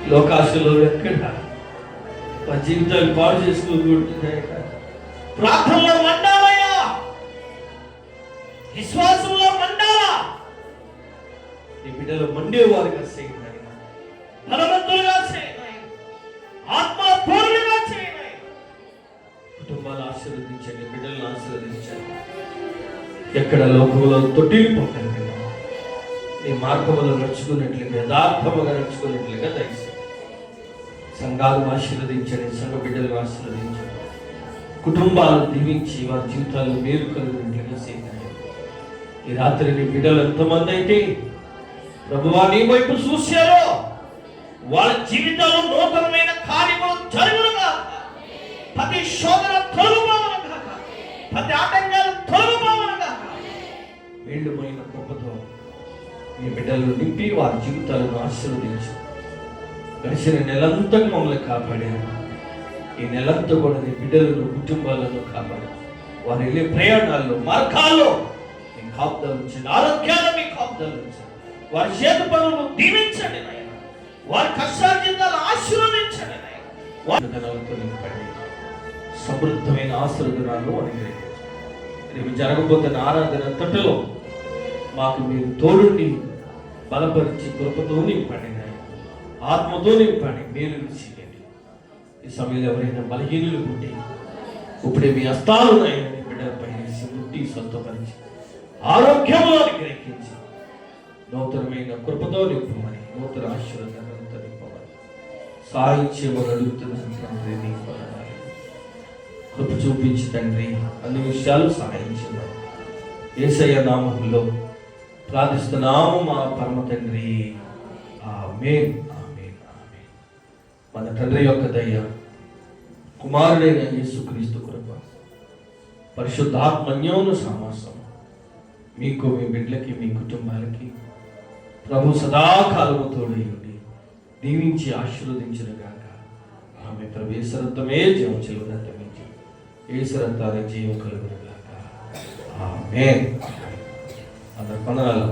లోకాశలో ఎక్కడ మా జీవితాలు పాడు చేసుకోకూడదు. ప్రార్థనలో మండాలయ్యా, విశ్వాసంలో మండాలా. నీ బిడ్డలు మండేవారుగా చేయండి, బలవంతులుగా చేయండి, ఆత్మపూర్ణంగా చేయండి. కుటుంబాలు ఆశీర్వదించండి, బిడ్డలను ఆశీర్వదించండి. ఎక్కడ లోకంలో తొట్టిల్లిపోకండి, నీ మార్గములో నడుచుకున్నట్లుగా యథార్థముగా నడుచుకున్నట్లుగా దయచేయండి. సంఘాలను ఆశీర్వదించండి, సంఘ బిడ్డలను ఆశీర్వదించండి. కుటుంబాలను దీవించి వారి జీవితాలు మేలు కలిగినట్లుగా చేయండి. ఈ రాత్రి నీ బిడ్డలు ఎంతమంది అయితే ప్రభువా నీ వైపు చూశారో వాళ్ళ జీవితాల్లో నూతనమైన కార్యములు జరుగునుగా. ప్రతి శోధన తొలగిపోవునుగా, ప్రతి ఆటంకాలు తొలగిపోవునుగా. మేలుమైన కృపతో మీ బిడ్డలను నింపి వారి జీవితాలను ఆశీర్వదించు. గడిచిన నెలంతా మమ్మల్ని కాపాడారు. ఈ నెలంతా కూడా నీ బిడ్డలను కుటుంబాలను కాపాడు. వారు వెళ్ళే ప్రయాణాల్లో మార్గాల్లో మీ కాపుదలు ఉంచండి, ఆరోగ్యాలు మీ కాపుదలు ఉంచండి. వారి చేతి పనులు దీవించండి నాయన, వారి కష్టార్జితాలు ఆశీర్వదించండి నాయన. వాగ్దానాలతో నింపండి, సమృద్ధమైన ఆశీర్వాదాలను అనుగ్రహించండి. రేపు జరగబోతున్న ఆరాధన తట్టులో మాకు మీరు తోడుని బలపరిచి కృపతో నింపండి నాయన, ఆత్మతో నింపండి, మేలు చేయండి. ఈ సమయంలో ఎవరైనా బలహీనులు పుట్టి ఇప్పుడే మీ హస్తాలు నాయన నీ బిడ్డలపై ముట్టి స్వస్థపరిచి ఆరోగ్యంలో గ్రహించి నూతనమైన కృపతో నింపమని, నూతన ఆశీర్వాదాలతో నింపమని సాయం చేయమని అడుగుతున్నాను తండ్రి. నీ వందనాలు. కృప చూపించి తండ్రి అన్ని విషయాలు సహాయం చేయమని యేసయ్య నామములో ప్రార్థిస్తున్నాము మా పరమ తండ్రి. ఆమేన్, ఆమేన్, ఆమేన్. మన తండ్రి యొక్క దయ, కుమారుడైన యేసుక్రీస్తు కృప, పరిశుద్ధాత్మన్యోను సమాసం మీకు, మీ బిడ్డలకి, మీ కుటుంబాలకి ప్రభు సదాకాలము తోడై ఉండి దీవించి ఆశీర్వదించునుగాక. ఆమె ప్రభు యేసరత్వమే జీవం చెలుగునంతమించి యేసరత్వానికి జీవం కలుగునుగాక. ఆమేన్. అందరి వందనాలు.